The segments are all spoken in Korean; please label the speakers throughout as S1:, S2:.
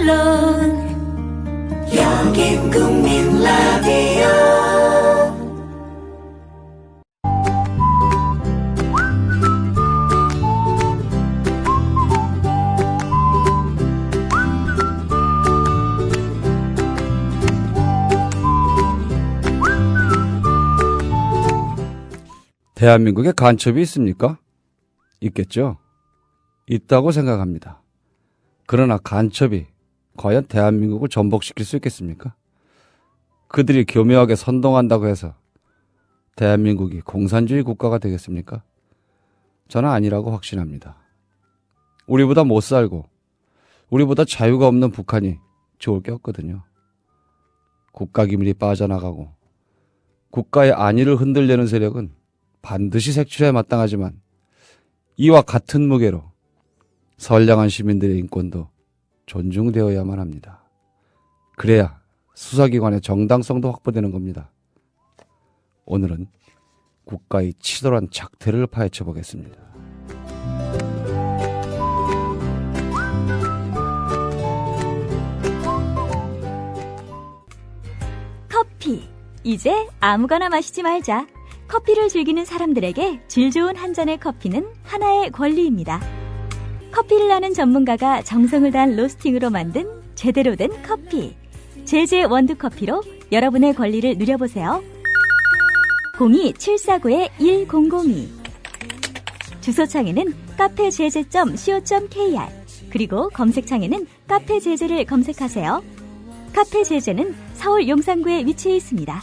S1: 물론 여긴 국민 라디오.
S2: 대한민국에 간첩이 있습니까? 있겠죠. 있다고 생각합니다. 그러나 간첩이 과연 대한민국을 전복시킬 수 있겠습니까? 그들이 교묘하게 선동한다고 해서 대한민국이 공산주의 국가가 되겠습니까? 저는 아니라고 확신합니다. 우리보다 못 살고 우리보다 자유가 없는 북한이 좋을 게 없거든요. 국가기밀이 빠져나가고 국가의 안위를 흔들려는 세력은 반드시 색출에 마땅하지만 이와 같은 무게로 선량한 시민들의 인권도 존중되어야만 합니다. 그래야 수사기관의 정당성도 확보되는 겁니다. 오늘은 국가의 치졸한 작태를 파헤쳐 보겠습니다.
S3: 커피. 이제 아무거나 마시지 말자. 커피를 즐기는 사람들에게 질 좋은 한 잔의 커피는 하나의 권리입니다. 커피를 아는 전문가가 정성을 다한 로스팅으로 만든 제대로 된 커피. 제제 원두커피로 여러분의 권리를 누려보세요. 02-749-1002 주소창에는 카페제제.co.kr 그리고 검색창에는 카페제제를 검색하세요. 카페제제는 서울 용산구에 위치해 있습니다.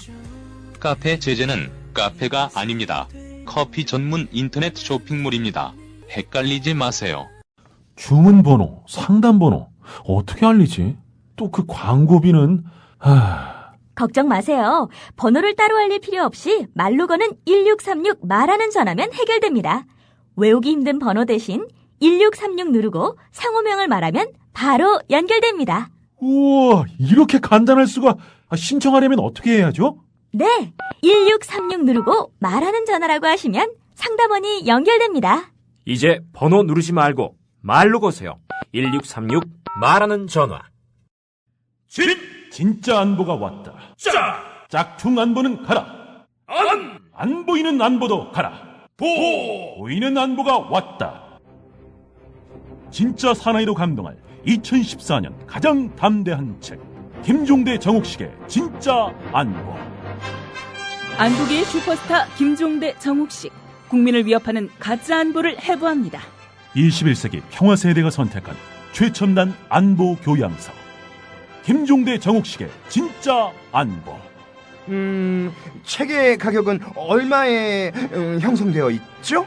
S4: 카페제제는 카페가 아닙니다. 커피 전문 인터넷 쇼핑몰입니다. 헷갈리지 마세요.
S5: 주문번호, 상담번호 어떻게 알리지? 또 그 광고비는...
S3: 걱정 마세요. 번호를 따로 알릴 필요 없이 말로 거는 1636 말하는 전화면 해결됩니다. 외우기 힘든 번호 대신 1636 누르고 상호명을 말하면 바로 연결됩니다.
S5: 우와, 이렇게 간단할 수가... 신청하려면 어떻게 해야죠?
S3: 네, 1636 누르고 말하는 전화라고 하시면 상담원이 연결됩니다.
S6: 이제 번호 누르지 말고 말로 거세요. 1636 말하는 전화.
S5: 진짜 안보가 왔다. 짝퉁 안보는 가라. 안 보이는 안보도 가라. 보이는 안보가 왔다. 진짜 사나이로 감동할 2014년 가장 담대한 책. 김종대 정옥식의 진짜 안보.
S7: 안보계의 슈퍼스타 김종대 정옥식. 국민을 위협하는 가짜 안보를 해부합니다.
S5: 21세기 평화세대가 선택한 최첨단 안보 교양서. 김종대 정옥식의 진짜 안보.
S8: 책의 가격은 얼마에 형성되어 있죠?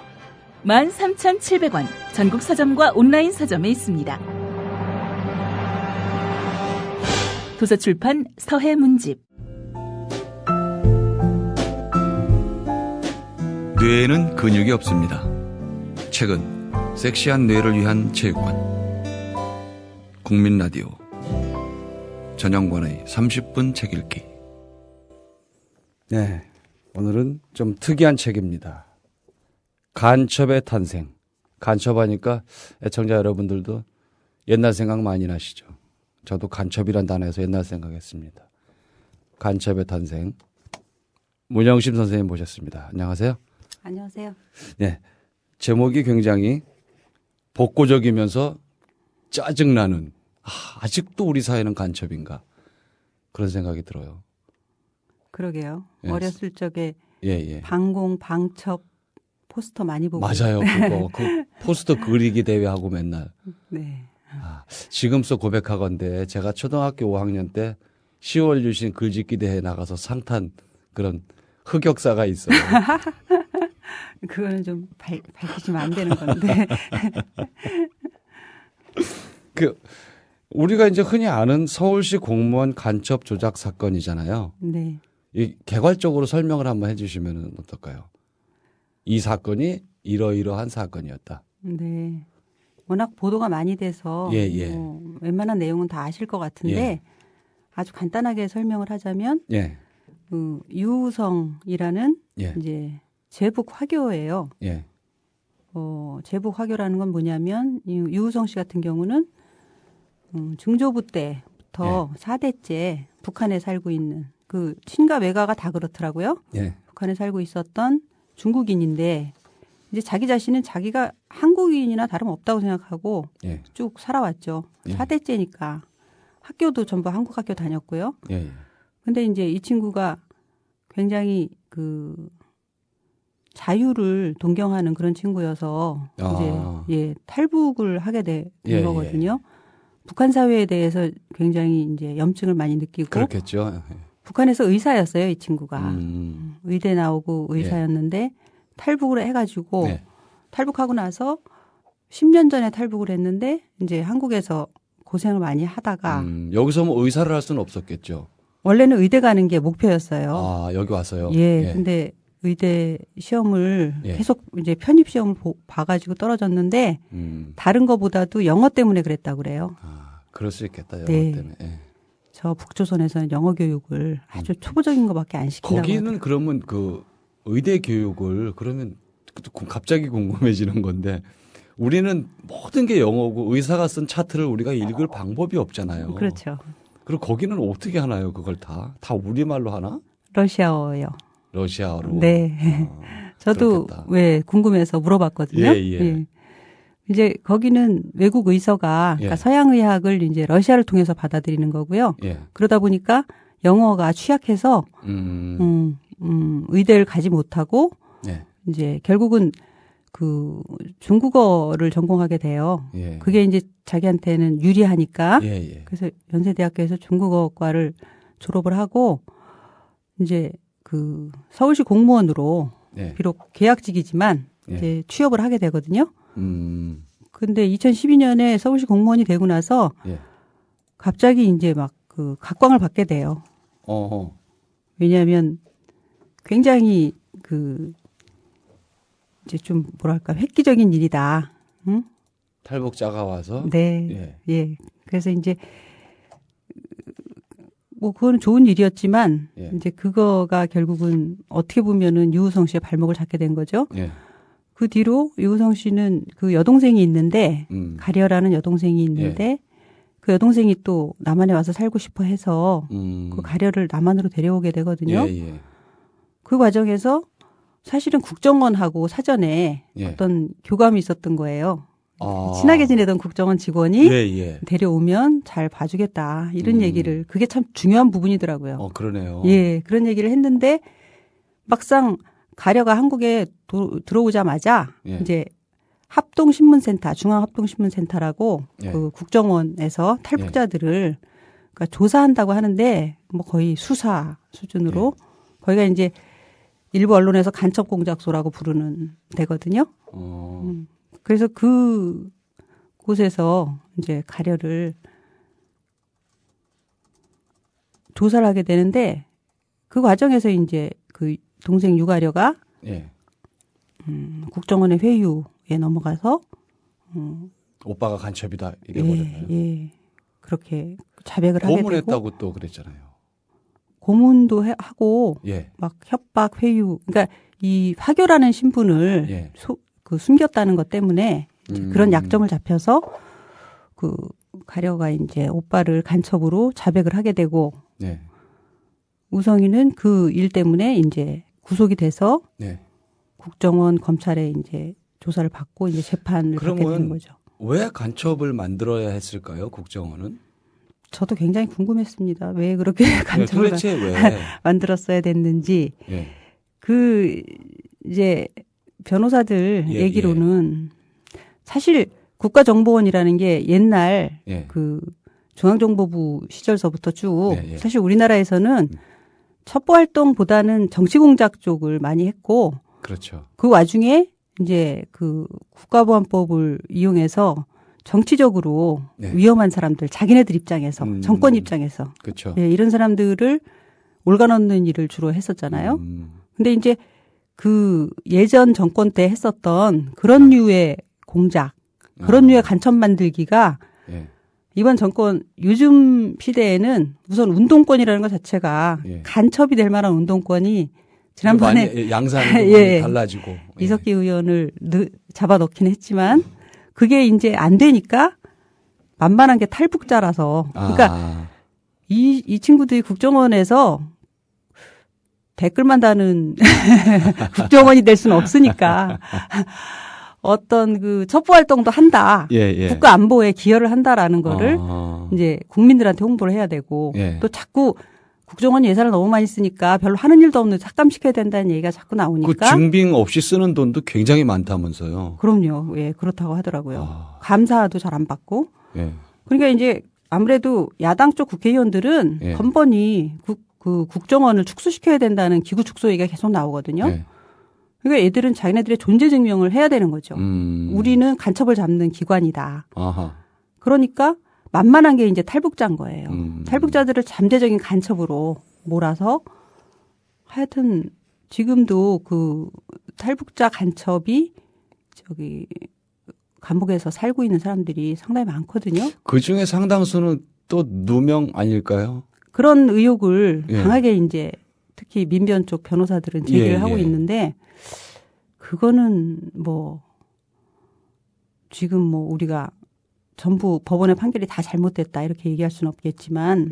S7: 13,700원. 전국 서점과 온라인 서점에 있습니다. 도서출판 서해문집.
S2: 뇌에는 근육이 없습니다. 책은 섹시한 뇌를 위한 체육관. 국민라디오 전영관의 30분 책 읽기. 네, 오늘은 좀 특이한 책입니다. 간첩의 탄생. 간첩하니까 애청자 여러분들도 옛날 생각 많이 나시죠. 저도 간첩이란 단어에서 옛날 생각했습니다. 간첩의 탄생. 문영심 선생님 모셨습니다. 안녕하세요.
S9: 안녕하세요.
S2: 네, 제목이 굉장히 복고적이면서 짜증나는, 아직도 우리 사회는 간첩인가 그런 생각이 들어요.
S9: 그러게요.
S2: 예.
S9: 어렸을 적에
S2: 예.
S9: 방공, 방첩 포스터 많이 보고.
S2: 맞아요. 그거 그 포스터 그리기 대회하고 맨날.
S9: 네.
S2: 지금서 고백하건대 제가 초등학교 5학년 때 10월 유신 글짓기 대회에 나가서 상탄 그런 흑역사가 있어요.
S9: 그거는 좀 밝히시면 안 되는 건데.
S2: 우리가 이제 흔히 아는 서울시 공무원 간첩 조작 사건이잖아요.
S9: 네.
S2: 이 개괄적으로 설명을 한번 해주시면 어떨까요? 이 사건이 이러이러한 사건이었다.
S9: 네. 워낙 보도가 많이 돼서 웬만한 내용은 다 아실 것 같은데 아주 간단하게 설명을 하자면 유우성이라는 이제 제북 화교예요. 제북 화교라는 건 뭐냐면 유우성 씨 같은 경우는 중조부 때부터 4대째 북한에 살고 있는 그 친가 외가가 다 그렇더라고요. 북한에 살고 있었던 중국인인데 이제 자기 자신은 자기가 한국인이나 다름없다고 생각하고 쭉 살아왔죠. 4대째니까 학교도 전부 한국 학교 다녔고요. 근데 이제 이 친구가 굉장히 그 자유를 동경하는 그런 친구여서 이제 탈북을 하게 된 거거든요. 북한 사회에 대해서 굉장히 이제 염증을 많이 느끼고
S2: 그렇겠죠.
S9: 북한에서 의사였어요, 이 친구가. 의대 나오고 의사였는데 탈북을 해가지고 탈북하고 나서 10년 전에 탈북을 했는데 이제 한국에서 고생을 많이 하다가
S2: 여기서 뭐 의사를 할 수는 없었겠죠.
S9: 원래는 의대 가는 게 목표였어요.
S2: 아, 여기 와서요?
S9: 근데 의대 시험을 계속 이제 편입 시험을 봐가지고 떨어졌는데 다른 거보다도 영어 때문에 그랬다고 그래요.
S2: 아, 그럴 수 있겠다. 영어 때문에.
S9: 저 북조선에서는 영어 교육을 아주 초보적인 거밖에 안 시킨다고.
S2: 거기는
S9: 하더라고요.
S2: 그러면 그 의대 교육을 그러면 갑자기 궁금해지는 건데 우리는 모든 게 영어고 의사가 쓴 차트를 우리가 읽을 방법이 없잖아요.
S9: 그렇죠.
S2: 그리고 거기는 어떻게 하나요? 그걸 다 우리말로 하나?
S9: 러시아어요.
S2: 러시아어로.
S9: 네. 저도
S2: 그렇겠다.
S9: 왜 궁금해서 물어봤거든요. 이제 거기는 외국 의서가 그러니까 서양 의학을 이제 러시아를 통해서 받아들이는 거고요. 그러다 보니까 영어가 취약해서 의대를 가지 못하고 이제 결국은 그 중국어를 전공하게 돼요. 그게 이제 자기한테는 유리하니까. 그래서 연세대학교에서 중국어과를 졸업을 하고 이제 그 서울시 공무원으로 비록 계약직이지만 이제 취업을 하게 되거든요. 근데 2012년에 서울시 공무원이 되고 나서 갑자기 이제 막 그 각광을 받게 돼요. 왜냐하면 굉장히 그 이제 좀 뭐랄까 획기적인 일이다. 응?
S2: 탈북자가 와서.
S9: 그래서 이제 뭐 그건 좋은 일이었지만 이제 그거가 결국은 어떻게 보면은 유우성 씨의 발목을 잡게 된 거죠. 그 뒤로 유우성 씨는 그 여동생이 있는데 가려라는 여동생이 있는데 그 여동생이 또 남한에 와서 살고 싶어 해서 그 가려를 남한으로 데려오게 되거든요. 그 과정에서 사실은 국정원하고 사전에 어떤 교감이 있었던 거예요. 친하게 지내던 국정원 직원이 데려오면 잘 봐주겠다 이런 얘기를 그게 참 중요한 부분이더라고요.
S2: 그러네요.
S9: 그런 얘기를 했는데 막상 가려가 한국에 들어오자마자 이제 합동신문센터, 중앙합동신문센터라고 그 국정원에서 탈북자들을 그러니까 조사한다고 하는데 뭐 거의 수사 수준으로 거기가 이제 일부 언론에서 간첩 공작소라고 부르는 데거든요. 그래서 그 곳에서 이제 가려를 조사를 하게 되는데 그 과정에서 이제 그 동생 유가려가 국정원의 회유에 넘어가서
S2: 오빠가 간첩이다 이래버렸나요?
S9: 그렇게 자백을 하게 되고
S2: 고문했다고 또 그랬잖아요.
S9: 고문도 하고 막 협박 회유 그러니까 이 화교라는 신분을 그 숨겼다는 것 때문에 그런 약점을 잡혀서 그 가려가 이제 오빠를 간첩으로 자백을 하게 되고 우성이는 그 일 때문에 이제 구속이 돼서 국정원 검찰에 이제 조사를 받고 이제 재판을 받게 되는 거죠.
S2: 왜 간첩을 만들어야 했을까요? 국정원은?
S9: 저도 굉장히 궁금했습니다. 왜 그렇게 간첩을 만들었어야 됐는지. 그 이제 변호사들 얘기로는 사실 국가정보원이라는 게 옛날 그 중앙정보부 시절서부터 쭉 사실 우리나라에서는 첩보활동보다는 정치공작 쪽을 많이 했고
S2: 그렇죠.
S9: 그 와중에 이제 그 국가보안법을 이용해서 정치적으로 위험한 사람들, 자기네들 입장에서, 정권 입장에서.
S2: 그렇죠.
S9: 이런 사람들을 올가놓는 일을 주로 했었잖아요. 근데 이제 그 예전 정권 때 했었던 그런 류의 공작, 그런 류의 간첩 만들기가 이번 정권, 요즘 시대에는 우선 운동권이라는 것 자체가 간첩이 될 만한 운동권이 지난번에
S2: 양상이 달라지고
S9: 이석기 의원을 잡아 넣긴 했지만 그게 이제 안 되니까 만만한 게 탈북자라서. 그러니까 이 친구들이 국정원에서 댓글만 다는 국정원이 될 수는 없으니까 어떤 그 첩보 활동도 한다. 국가 안보에 기여를 한다라는 거를 이제 국민들한테 홍보를 해야 되고 또 자꾸 국정원 예산을 너무 많이 쓰니까 별로 하는 일도 없는데 삭감시켜야 된다는 얘기가 자꾸 나오니까.
S2: 그 증빙 없이 쓰는 돈도 굉장히 많다면서요.
S9: 그럼요. 예, 그렇다고 하더라고요. 감사도 잘 안 받고. 그러니까 이제 아무래도 야당 쪽 국회의원들은 번번이 그 국정원을 축소시켜야 된다는 기구 축소 얘기가 계속 나오거든요. 그러니까 얘들은 자기네들의 존재 증명을 해야 되는 거죠. 우리는 간첩을 잡는 기관이다. 그러니까 만만한 게 이제 탈북자인 거예요. 탈북자들을 잠재적인 간첩으로 몰아서 하여튼 지금도 그 탈북자 간첩이 저기 감옥에서 살고 있는 사람들이 상당히 많거든요.
S2: 그 중에 상당수는 또 누명 아닐까요?
S9: 그런 의혹을 강하게 이제 특히 민변 쪽 변호사들은 제기를 하고 있는데 그거는 뭐 지금 뭐 우리가 전부 법원의 판결이 다 잘못됐다 이렇게 얘기할 수는 없겠지만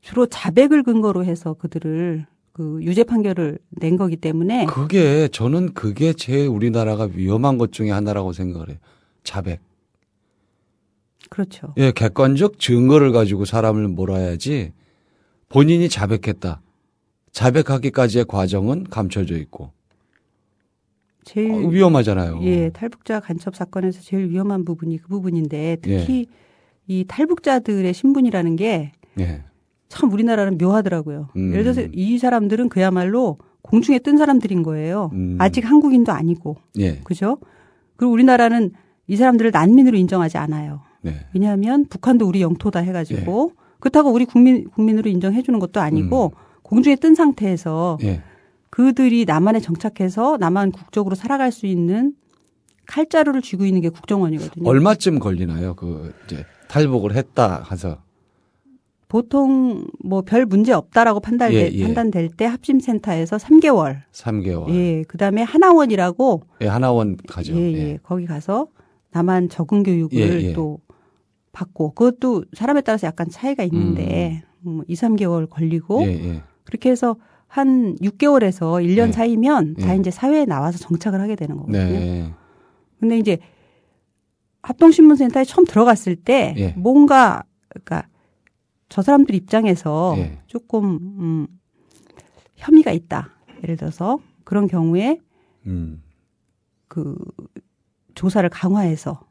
S9: 주로 자백을 근거로 해서 그들을 그 유죄 판결을 낸 거기 때문에
S2: 저는 그게 제일 우리나라가 위험한 것 중에 하나라고 생각을 해요. 자백.
S9: 그렇죠.
S2: 예, 객관적 증거를 가지고 사람을 몰아야지 본인이 자백했다. 자백하기까지의 과정은 감춰져 있고.
S9: 제일
S2: 위험하잖아요.
S9: 예, 탈북자 간첩 사건에서 제일 위험한 부분이 그 부분인데 특히 이 탈북자들의 신분이라는 게 참 우리나라는 묘하더라고요. 예를 들어서 이 사람들은 그야말로 공중에 뜬 사람들인 거예요. 아직 한국인도 아니고. 그죠? 그리고 우리나라는 이 사람들을 난민으로 인정하지 않아요. 왜냐하면 북한도 우리 영토다 해가지고 그렇다고 우리 국민으로 인정해 주는 것도 아니고 공중에 뜬 상태에서 그들이 남한에 정착해서 남한 국적으로 살아갈 수 있는 칼자루를 쥐고 있는 게 국정원이거든요.
S2: 얼마쯤 걸리나요? 그 이제 탈북을 했다 해서
S9: 보통 뭐 별 문제 없다라고 판단될 때 합심센터에서 3개월.
S2: 3개월.
S9: 예, 그다음에 하나원이라고.
S2: 예, 하나원 가죠.
S9: 예, 거기 가서 남한 적응 교육을 또 받고 그것도 사람에 따라서 약간 차이가 있는데 2, 3개월 걸리고 그렇게 해서 한 6개월에서 1년 사이면 다 이제 사회에 나와서 정착을 하게 되는 거거든요. 근데 이제 합동신문센터에 처음 들어갔을 때 뭔가 그러니까 저 사람들 입장에서 조금 혐의가 있다. 예를 들어서 그런 경우에 그 조사를 강화해서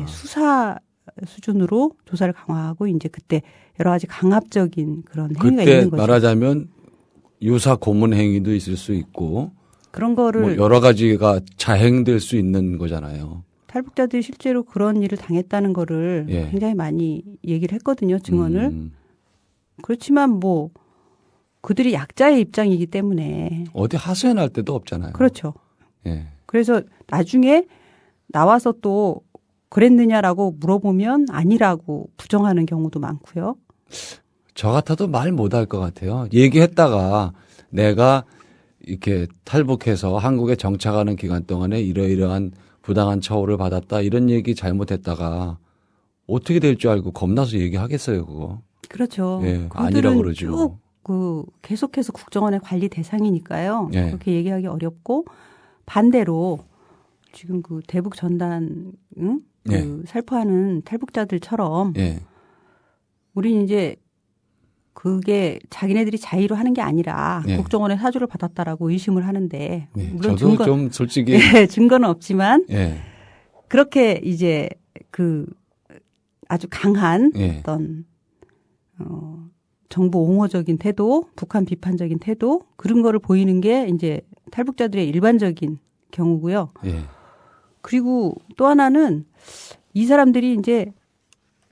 S9: 수사 수준으로 조사를 강화하고 이제 그때 여러 가지 강압적인 그런 행위가 있는 거죠.
S2: 그때 말하자면 유사 고문 행위도 있을 수 있고
S9: 그런 거를
S2: 뭐 여러 가지가 자행될 수 있는 거잖아요.
S9: 탈북자들이 실제로 그런 일을 당했다는 거를 굉장히 많이 얘기를 했거든요. 증언을. 그렇지만 뭐 그들이 약자의 입장이기 때문에
S2: 어디 하소연할 데도 없잖아요.
S9: 그렇죠. 그래서 나중에 나와서 또 그랬느냐라고 물어보면 아니라고 부정하는 경우도 많고요.
S2: 저 같아도 말 못할 것 같아요. 얘기했다가 내가 이렇게 탈북해서 한국에 정착하는 기간 동안에 이러이러한 부당한 처우를 받았다 이런 얘기 잘못했다가 어떻게 될 줄 알고 겁나서 얘기하겠어요 그거.
S9: 그렇죠.
S2: 아니라고 그러죠.
S9: 쭉 계속해서 국정원의 관리 대상이니까요. 그렇게 얘기하기 어렵고 반대로 지금 그 대북 전단 살포하는 탈북자들처럼 우리는 이제 그게 자기네들이 자의로 하는 게 아니라 국정원의 사주를 받았다라고 의심을 하는데 물론
S2: 저도 좀 솔직히
S9: 증거는 없지만 그렇게 이제 그 아주 강한 어떤 정부 옹호적인 태도, 북한 비판적인 태도 그런 거를 보이는 게 이제 탈북자들의 일반적인 경우고요. 그리고 또 하나는 이 사람들이 이제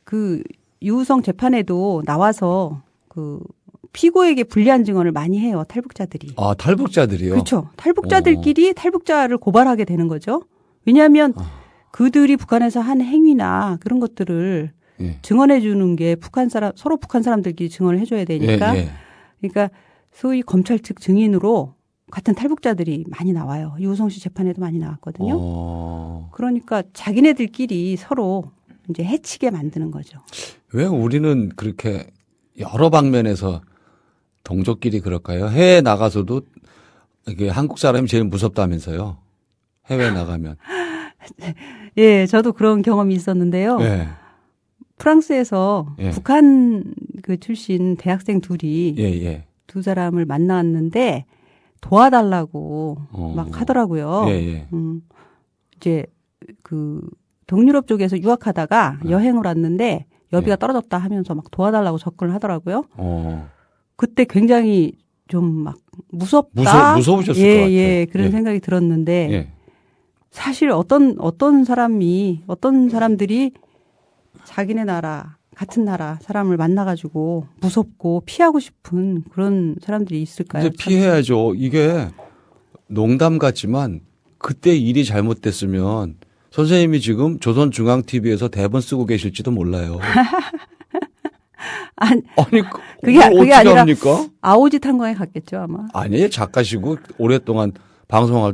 S9: 그 유우성 재판에도 나와서 그 피고에게 불리한 증언을 많이 해요. 탈북자들이.
S2: 아, 탈북자들이요?
S9: 그렇죠. 탈북자들끼리 탈북자를 고발하게 되는 거죠. 왜냐하면 그들이 북한에서 한 행위나 그런 것들을 증언해 주는 게 서로 북한 사람들끼리 증언을 해줘야 되니까. 그러니까 소위 검찰 측 증인으로 같은 탈북자들이 많이 나와요. 유우성 씨 재판에도 많이 나왔거든요. 그러니까 자기네들끼리 서로 이제 해치게 만드는 거죠.
S2: 왜 우리는 그렇게 여러 방면에서 동족끼리 그럴까요? 해외에 나가서도 이게 한국 사람이 제일 무섭다면서요. 해외에 나가면.
S9: 예, 저도 그런 경험이 있었는데요.
S2: 예.
S9: 프랑스에서
S2: 예.
S9: 북한 그 출신 대학생 둘이
S2: 예.
S9: 두 사람을 만났는데 도와달라고 막 하더라고요.
S2: 예.
S9: 이제 그 동유럽 쪽에서 유학하다가 여행을 왔는데 여비가 떨어졌다 하면서 막 도와달라고 접근을 하더라고요. 그때 굉장히 좀 막 무섭다.
S2: 무서우셨을 것 같아요.
S9: 예, 그런 생각이 들었는데
S2: 예.
S9: 사실 어떤 사람들이 자기네 나라 같은 나라 사람을 만나가지고 무섭고 피하고 싶은 그런 사람들이 있을까요?
S2: 이제 피해야죠. 이게 농담 같지만 그때 일이 잘못됐으면 선생님이 지금 조선중앙TV에서 대본 쓰고 계실지도 몰라요.
S9: 아니
S2: 그게
S9: 그게 아니라
S2: 합니까?
S9: 아오지 탄광에 갔겠죠 아마.
S2: 아니에요. 작가시고 오랫동안 방송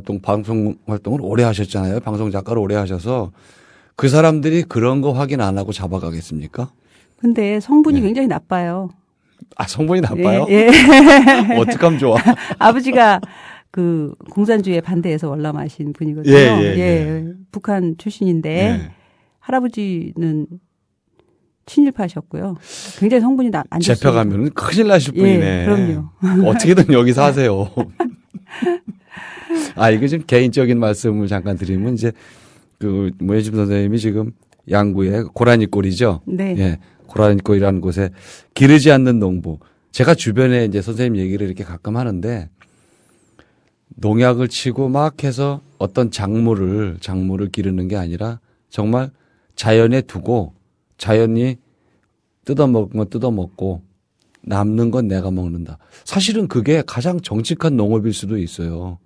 S2: 활동을 오래 하셨잖아요. 방송 작가를 오래 하셔서 그 사람들이 그런 거 확인 안 하고 잡아가겠습니까?
S9: 근데 성분이 굉장히 나빠요.
S2: 아, 성분이 나빠요?
S9: 예.
S2: 어떡하면 좋아.
S9: 아버지가 그 공산주의에 반대해서 월남하신 분이거든요.
S2: 예.
S9: 북한 출신인데 할아버지는 친일파셨고요. 굉장히 성분이 안 좋습니다.
S2: 잡혀가면 큰일 나실 분이네.
S9: 예, 그럼요.
S2: 어떻게든 여기 사세요. 아, 이거 좀 개인적인 말씀을 잠깐 드리면 이제 그 모혜집 선생님이 지금 양구에 고라니골이죠.
S9: 네.
S2: 예. 고라니골이라는 곳에 기르지 않는 농부. 제가 주변에 이제 선생님 얘기를 이렇게 가끔 하는데 농약을 치고 막 해서 어떤 작물을 기르는 게 아니라 정말 자연에 두고 자연이 뜯어먹은 건 뜯어먹고 남는 건 내가 먹는다. 사실은 그게 가장 정직한 농업일 수도 있어요.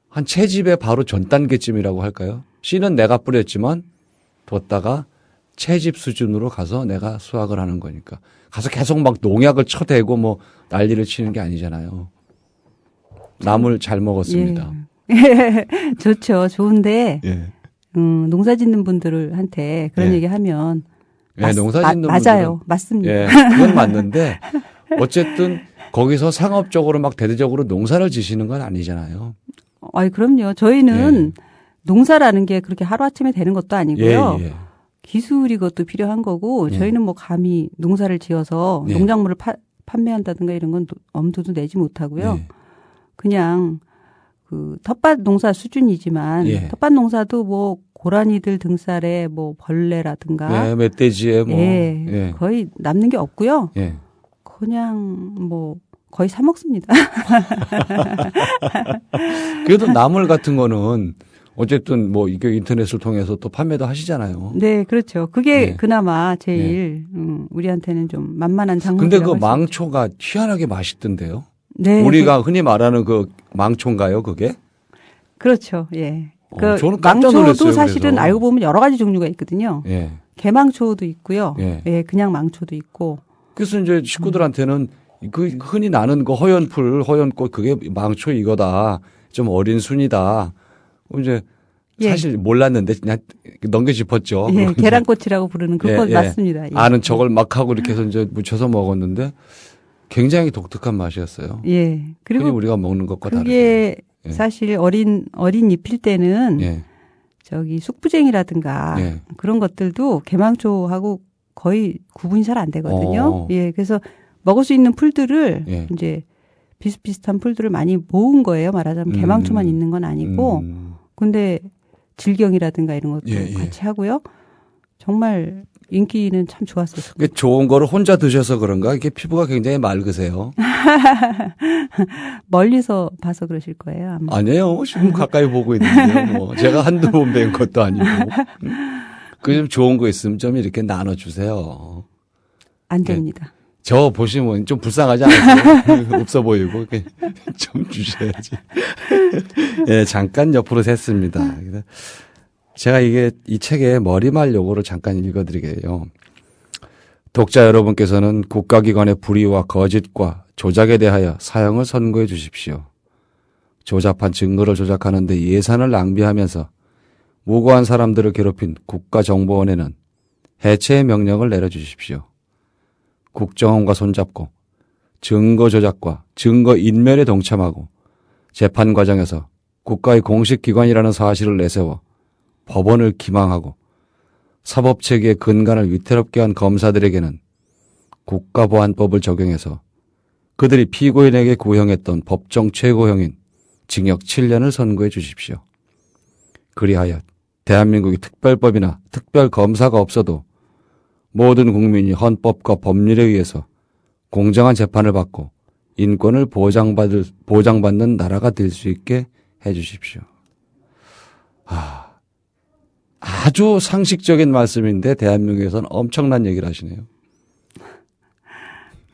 S2: 한 채집의 바로 전 단계쯤이라고 할까요? 씨는 내가 뿌렸지만 뒀다가 채집 수준으로 가서 내가 수확을 하는 거니까. 가서 계속 막 농약을 쳐대고 뭐 난리를 치는 게 아니잖아요. 나물 잘 먹었습니다.
S9: 예. 좋죠. 좋은데
S2: 예.
S9: 농사 짓는 분들한테 그런 얘기 하면
S2: 농사 짓는
S9: 맞아요. 맞습니다.
S2: 예, 그건 맞는데 어쨌든 거기서 상업적으로 막 대대적으로 농사를 지시는 건 아니잖아요.
S9: 아이 그럼요. 저희는 농사라는 게 그렇게 하루아침에 되는 것도 아니고요. 기술이 그것도 필요한 거고 저희는 뭐 감히 농사를 지어서 농작물을 판매한다든가 이런 건 엄두도 내지 못하고요. 그냥 그 텃밭 농사 수준이지만 텃밭 농사도 뭐 고라니들 등살에 뭐 벌레라든가
S2: 멧돼지에 뭐
S9: 거의 남는 게 없고요. 그냥 뭐 거의 사 먹습니다.
S2: 그래도 나물 같은 거는 어쨌든 뭐 이게 인터넷을 통해서 또 판매도 하시잖아요.
S9: 네, 그렇죠. 그게 그나마 제일 우리한테는 좀 만만한 작물이라고.
S2: 근데 그 망초가 희한하게 맛있던데요.
S9: 네.
S2: 우리가 흔히 말하는 그 망초인가요, 그게?
S9: 그렇죠. 예.
S2: 저는 깜짝 놀랐어요.
S9: 망초도 사실은
S2: 그래서.
S9: 알고 보면 여러 가지 종류가 있거든요. 개망초도 있고요. 그냥 망초도 있고.
S2: 그래서 이제 식구들한테는 그 흔히 나는 거 허연꽃 그게 망초 이거다. 좀 어린 순이다. 이제 사실 몰랐는데 그냥 넘겨 짚었죠.
S9: 계란꽃이라고 부르는 그거 맞습니다.
S2: 아는 척을 막 하고 이렇게 해서 이제 묻혀서 먹었는데 굉장히 독특한 맛이었어요.
S9: 그리고
S2: 흔히 우리가 먹는 것과 다르게.
S9: 그게 사실 어린 잎일 때는 저기 숙부쟁이라든가 그런 것들도 개망초하고 거의 구분이 잘 안 되거든요. 그래서 먹을 수 있는 풀들을 이제 비슷비슷한 풀들을 많이 모은 거예요. 말하자면 개망초만 있는 건 아니고. 근데 질경이라든가 이런 것도 같이 하고요. 정말 인기는 참 좋았어요.
S2: 좋은 거를 혼자 드셔서 그런가? 이게 피부가 굉장히 맑으세요.
S9: 멀리서 봐서 그러실 거예요. 아마.
S2: 아니에요. 지금 가까이 보고 있는데요. 뭐 제가 한두 번 뵌 것도 아니고. 그 좀 좋은 거 있으면 좀 이렇게 나눠주세요.
S9: 안 됩니다.
S2: 저 보시면 좀 불쌍하지 않으세요? 없어 보이고 좀 주셔야지. 잠깐 옆으로 샜습니다. 제가 이 책의 머리말 요거를 잠깐 읽어드리게요. 독자 여러분께서는 국가기관의 불의와 거짓과 조작에 대하여 사형을 선고해 주십시오. 조잡한 증거를 조작하는데 예산을 낭비하면서 무고한 사람들을 괴롭힌 국가정보원에는 해체의 명령을 내려주십시오. 국정원과 손잡고 증거 조작과 증거 인멸에 동참하고 재판 과정에서 국가의 공식 기관이라는 사실을 내세워 법원을 기망하고 사법체계의 근간을 위태롭게 한 검사들에게는 국가보안법을 적용해서 그들이 피고인에게 구형했던 법정 최고형인 징역 7년을 선고해 주십시오. 그리하여 대한민국의 특별법이나 특별검사가 없어도 모든 국민이 헌법과 법률에 의해서 공정한 재판을 받고 인권을 보장받는 나라가 될 수 있게 해 주십시오. 아주 상식적인 말씀인데 대한민국에서는 엄청난 얘기를 하시네요.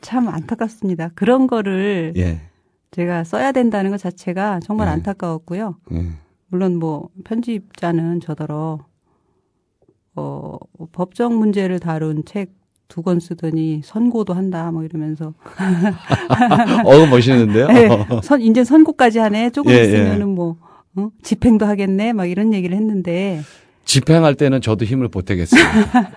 S9: 참 안타깝습니다. 그런 거를
S2: 예.
S9: 제가 써야 된다는 것 자체가 정말
S2: 예.
S9: 안타까웠고요.
S2: 예.
S9: 물론 뭐 편집자는 저더러 법정 문제를 다룬 책 2권 쓰더니 선고도 한다 뭐 이러면서
S2: 멋있는데요.
S9: 네, 이제 선고까지 하네. 조금
S2: 예,
S9: 있으면은 뭐 집행도 하겠네 막 이런 얘기를 했는데
S2: 집행할 때는 저도 힘을 보태겠어요.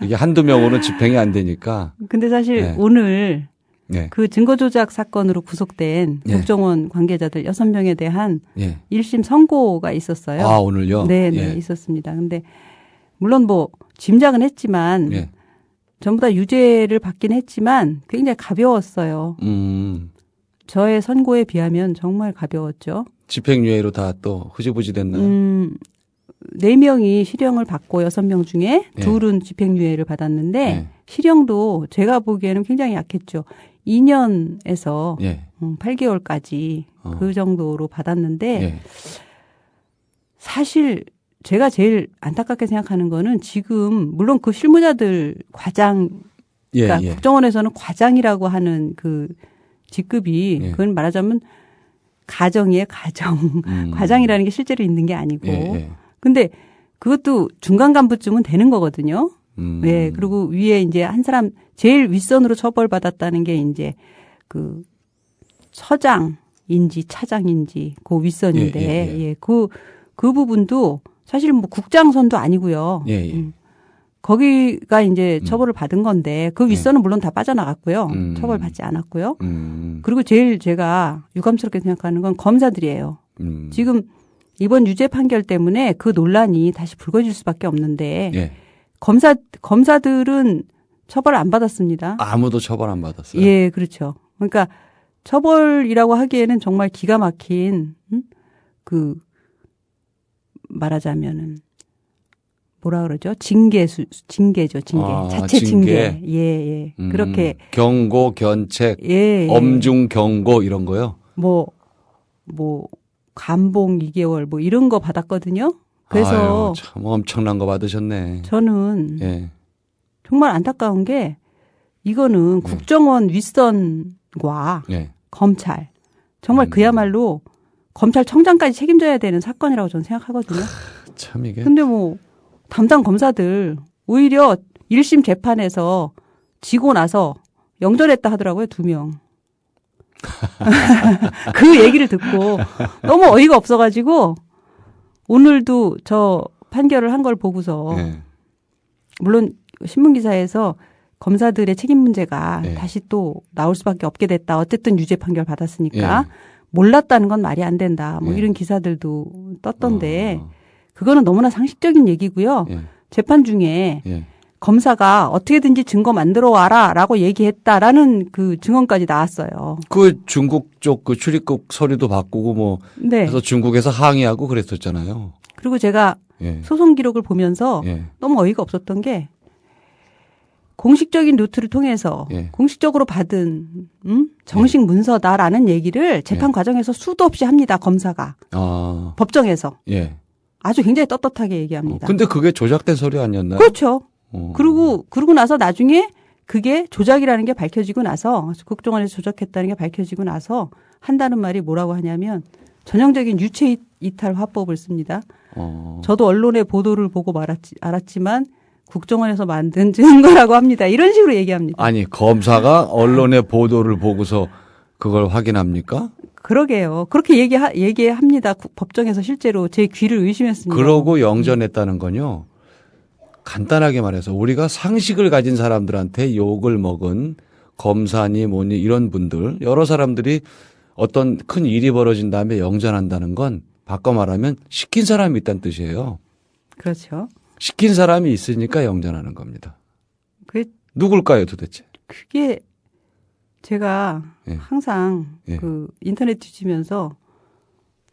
S2: 이게 한두 명으로는 집행이 안 되니까.
S9: 근데 사실
S2: 예.
S9: 오늘
S2: 예.
S9: 그 증거조작 사건으로 구속된
S2: 예.
S9: 국정원 관계자들 6명에 대한
S2: 예.
S9: 1심 선고가 있었어요.
S2: 아, 오늘요?
S9: 네, 네,
S2: 예.
S9: 있었습니다. 근데 물론 뭐 짐작은 했지만
S2: 예.
S9: 전부 다 유죄를 받긴 했지만 굉장히 가벼웠어요. 저의 선고에 비하면 정말 가벼웠죠.
S2: 집행유예로 다 또 흐지부지 됐나요?
S9: 4명이 실형을 받고 6명 중에
S2: 예.
S9: 2은 집행유예를 받았는데
S2: 예.
S9: 실형도 제가 보기에는 굉장히 약했죠. 2년에서
S2: 예.
S9: 8개월까지 그 정도로 받았는데
S2: 예.
S9: 사실 제가 제일 안타깝게 생각하는 거는 지금 물론 그 실무자들 과장 그러니까
S2: 예.
S9: 국정원에서는 과장이라고 하는 그 직급이
S2: 예.
S9: 그건 말하자면 가정이에요, 가정. 과장이라는 게 실제로 있는 게 아니고.
S2: 예.
S9: 근데 그것도 중간 간부쯤은 되는 거거든요. 네. 그리고 위에 이제 한 사람 제일 윗선으로 처벌받았다는 게 이제 그 서장인지 차장인지 그 윗선인데 예. 그 부분도 사실 뭐 국장선도 아니고요.
S2: 예.
S9: 거기가 이제 처벌을 받은 건데 그 윗선은 물론 다 빠져나갔고요. 처벌받지 않았고요. 그리고 제일 제가 유감스럽게 생각하는 건 검사들이에요. 지금 이번 유죄 판결 때문에 그 논란이 다시 불거질 수밖에 없는데
S2: 예.
S9: 검사들은 처벌 안 받았습니다.
S2: 아무도 처벌 안 받았어요.
S9: 예, 그렇죠. 그러니까 처벌이라고 하기에는 정말 기가 막힌 그 말하자면은 뭐라 그러죠? 징계죠, 징계. 자체 징계. 예. 그렇게.
S2: 경고, 견책,
S9: 예.
S2: 엄중 경고 이런 거요?
S9: 뭐, 감봉 2개월 뭐 이런 거 받았거든요. 그래서.
S2: 아유, 참 엄청난 거 받으셨네.
S9: 저는.
S2: 예.
S9: 정말 안타까운 게 이거는 국정원 윗선과
S2: 예.
S9: 검찰. 정말 그야말로 검찰청장까지 책임져야 되는 사건이라고 저는 생각하거든요.
S2: 참 이게.
S9: 근데 뭐, 담당 검사들 오히려 1심 재판에서 지고 나서 영전했다 하더라고요, 2명. 그 얘기를 듣고 너무 어이가 없어가지고 오늘도 저 판결을 한 걸 보고서 물론 신문기사에서 검사들의 책임 문제가 다시 또 나올 수밖에 없게 됐다. 어쨌든 유죄 판결 받았으니까 몰랐다는 건 말이 안 된다. 뭐 이런 기사들도 떴던데 그거는 너무나 상식적인 얘기고요. 재판 중에 검사가 어떻게든지 증거 만들어 와라라고 얘기했다라는 그 증언까지 나왔어요.
S2: 그 중국 쪽 그 출입국 서류도 바꾸고 뭐 그래서 중국에서 항의하고 그랬었잖아요.
S9: 그리고 제가 소송 기록을 보면서 너무 어이가 없었던 게 공식적인 루트를 통해서 공식적으로 받은 정식 문서다라는 얘기를 재판 과정에서 수도 없이 합니다. 검사가. 법정에서. 아주 굉장히 떳떳하게 얘기합니다.
S2: 근데 그게 조작된 서류 아니었나요?
S9: 그렇죠. 그러고 나서 나중에 그게 조작이라는 게 밝혀지고 나서 국정원에서 조작했다는 게 밝혀지고 나서 한다는 말이 뭐라고 하냐면 전형적인 유체 이탈 화법을 씁니다. 저도 언론의 보도를 보고 알았지만 국정원에서 만든 증거라고 합니다. 이런 식으로 얘기합니다.
S2: 아니 검사가 언론의 보도를 보고서 그걸 확인합니까?
S9: 그러게요. 그렇게 얘기합니다. 법정에서 실제로 제 귀를 의심했습니다.
S2: 그러고 영전했다는 건요. 간단하게 말해서 우리가 상식을 가진 사람들한테 욕을 먹은 검사니 뭐니 이런 분들 여러 사람들이 어떤 큰 일이 벌어진 다음에 영전한다는 건 바꿔 말하면 시킨 사람이 있다는 뜻이에요.
S9: 그렇죠.
S2: 시킨 사람이 있으니까 영전하는 겁니다. 누굴까요 도대체?
S9: 그게 제가
S2: 예.
S9: 항상
S2: 예.
S9: 그 인터넷 뒤지면서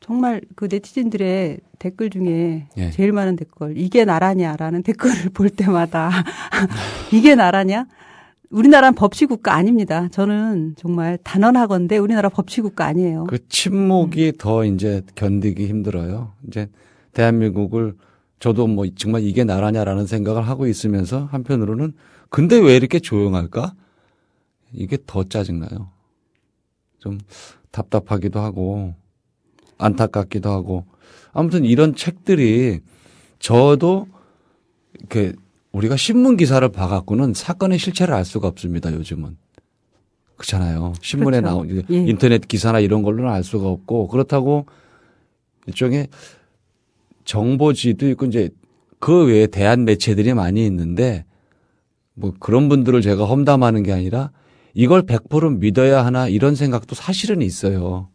S9: 정말 그 네티즌들의 댓글 중에
S2: 예.
S9: 제일 많은 댓글 이게 나라냐라는 댓글을 볼 때마다 이게 나라냐? 우리나라는 법치국가 아닙니다. 저는 정말 단언하건대 우리나라 법치국가 아니에요.
S2: 그 침묵이 더 이제 견디기 힘들어요. 이제 대한민국을 저도 뭐 정말 이게 나라냐라는 생각을 하고 있으면서 한편으로는 근데 왜 이렇게 조용할까? 이게 더 짜증나요. 좀 답답하기도 하고 안타깝기도 하고 아무튼 이런 책들이 저도 이렇게 우리가 신문 기사를 봐갖고는 사건의 실체를 알 수가 없습니다. 요즘은. 그렇잖아요. 신문에
S9: 그렇죠.
S2: 나온
S9: 예.
S2: 인터넷 기사나 이런 걸로는 알 수가 없고 그렇다고 일종의 정보지도 있고 이제 그 외에 대한 매체들이 많이 있는데 뭐 그런 분들을 제가 험담하는 게 아니라 이걸 100% 믿어야 하나 이런 생각도 사실은 있어요.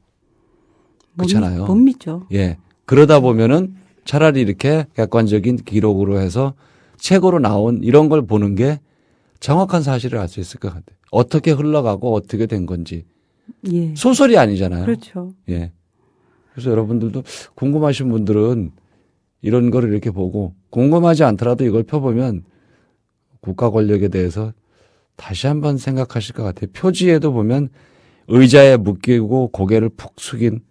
S2: 그렇잖아요.
S9: 못 믿죠.
S2: 예. 그러다 보면은 차라리 이렇게 객관적인 기록으로 해서 책으로 나온 이런 걸 보는 게 정확한 사실을 알 수 있을 것 같아요. 어떻게 흘러가고 어떻게 된 건지.
S9: 예.
S2: 소설이 아니잖아요.
S9: 그렇죠.
S2: 예. 그래서 여러분들도 궁금하신 분들은 이런 거를 이렇게 보고 궁금하지 않더라도 이걸 펴보면 국가 권력에 대해서 다시 한번 생각하실 것 같아요. 표지에도 보면 의자에 묶이고 고개를 푹 숙인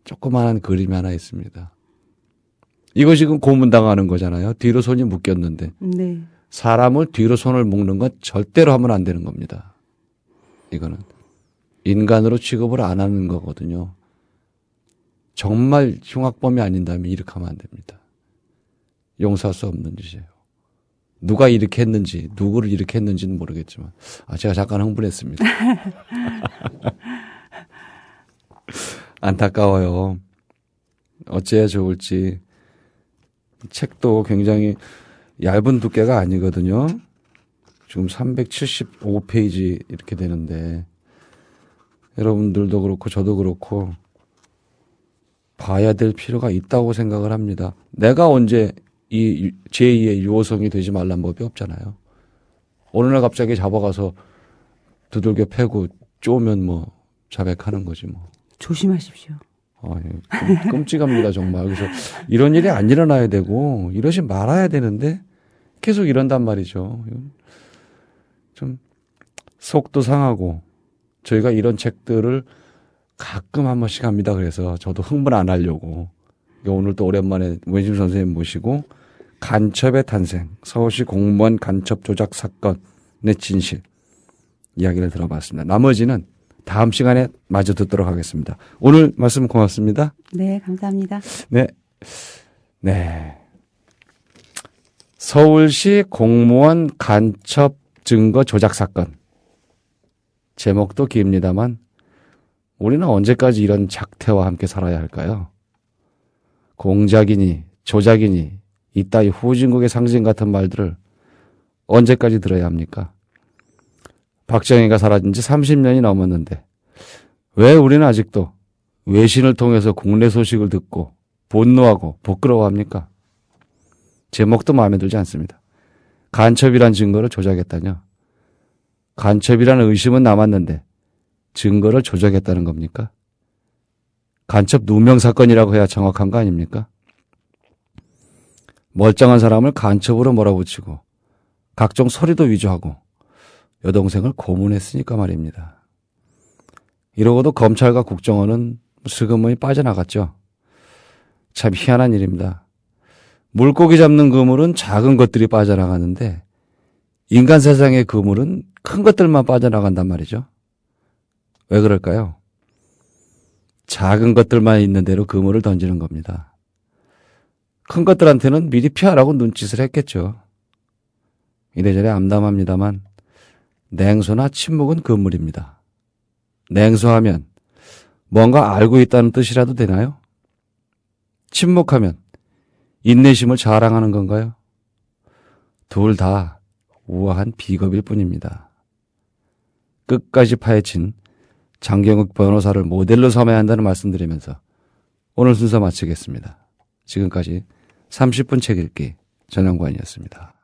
S2: 조그마한 그림이 하나 있습니다. 이거 지금 고문당하는 거잖아요. 뒤로 손이 묶였는데.
S9: 네.
S2: 사람을 뒤로 손을 묶는 건 절대로 하면 안 되는 겁니다. 이거는. 인간으로 취급을 안 하는 거거든요. 정말 흉악범이 아닌다면 이렇게 하면 안 됩니다. 용서할 수 없는 짓이에요. 누가 이렇게 했는지, 누구를 이렇게 했는지는 모르겠지만. 제가 잠깐 흥분했습니다. 안타까워요. 어째야 좋을지. 책도 굉장히 얇은 두께가 아니거든요. 지금 375페이지 이렇게 되는데 여러분들도 그렇고 저도 그렇고 봐야 될 필요가 있다고 생각을 합니다. 내가 언제 이 제2의 유호성이 되지 말란 법이 없잖아요. 어느 날 갑자기 잡아가서 두들겨 패고 쪼면 뭐 자백하는 거지 뭐.
S9: 조심하십시오.
S2: 끔찍합니다 정말. 그래서 이런 일이 안 일어나야 되고 이러지 말아야 되는데 계속 이런단 말이죠. 좀 속도 상하고 저희가 이런 책들을 가끔 한 번씩 합니다. 그래서 저도 흥분 안 하려고 오늘 또 오랜만에 문심 선생님 모시고 간첩의 탄생, 서울시 공무원 간첩 조작 사건의 진실 이야기를 들어봤습니다. 나머지는 다음 시간에 마저 듣도록 하겠습니다. 오늘 말씀 고맙습니다.
S9: 네, 감사합니다.
S2: 네. 네. 서울시 공무원 간첩 증거 조작 사건. 제목도 깁니다만 우리는 언제까지 이런 작태와 함께 살아야 할까요? 공작이니 조작이니 이따위 후진국의 상징 같은 말들을 언제까지 들어야 합니까? 박정희가 사라진 지 30년이 넘었는데 왜 우리는 아직도 외신을 통해서 국내 소식을 듣고 분노하고 부끄러워합니까? 제목도 마음에 들지 않습니다. 간첩이란 증거를 조작했다뇨. 간첩이라는 의심은 남았는데 증거를 조작했다는 겁니까? 간첩 누명 사건이라고 해야 정확한 거 아닙니까? 멀쩡한 사람을 간첩으로 몰아붙이고 각종 서류도 위조하고 여동생을 고문했으니까 말입니다. 이러고도 검찰과 국정원은 슬그머니 빠져나갔죠. 참 희한한 일입니다. 물고기 잡는 그물은 작은 것들이 빠져나가는데 인간 세상의 그물은 큰 것들만 빠져나간단 말이죠. 왜 그럴까요? 작은 것들만 있는 대로 그물을 던지는 겁니다. 큰 것들한테는 미리 피하라고 눈짓을 했겠죠. 이래저래 암담합니다만 냉소나 침묵은 그물입니다. 냉소하면 뭔가 알고 있다는 뜻이라도 되나요? 침묵하면 인내심을 자랑하는 건가요? 둘 다 우아한 비겁일 뿐입니다. 끝까지 파헤친 장경욱 변호사를 모델로 삼아야 한다는 말씀드리면서 오늘 순서 마치겠습니다. 지금까지 30분 책 읽기 전영관이었습니다.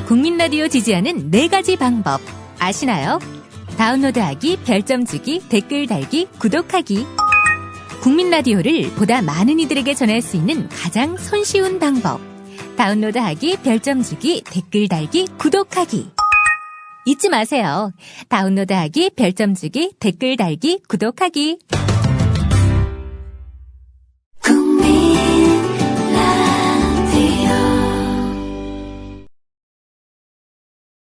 S10: 국민 라디오 지지하는 4가지 방법 아시나요? 다운로드하기, 별점 주기, 댓글 달기, 구독하기. 국민 라디오를 보다 많은 이들에게 전할 수 있는 가장 손쉬운 방법. 다운로드하기, 별점 주기, 댓글 달기, 구독하기. 잊지 마세요. 다운로드하기, 별점 주기, 댓글 달기, 구독하기.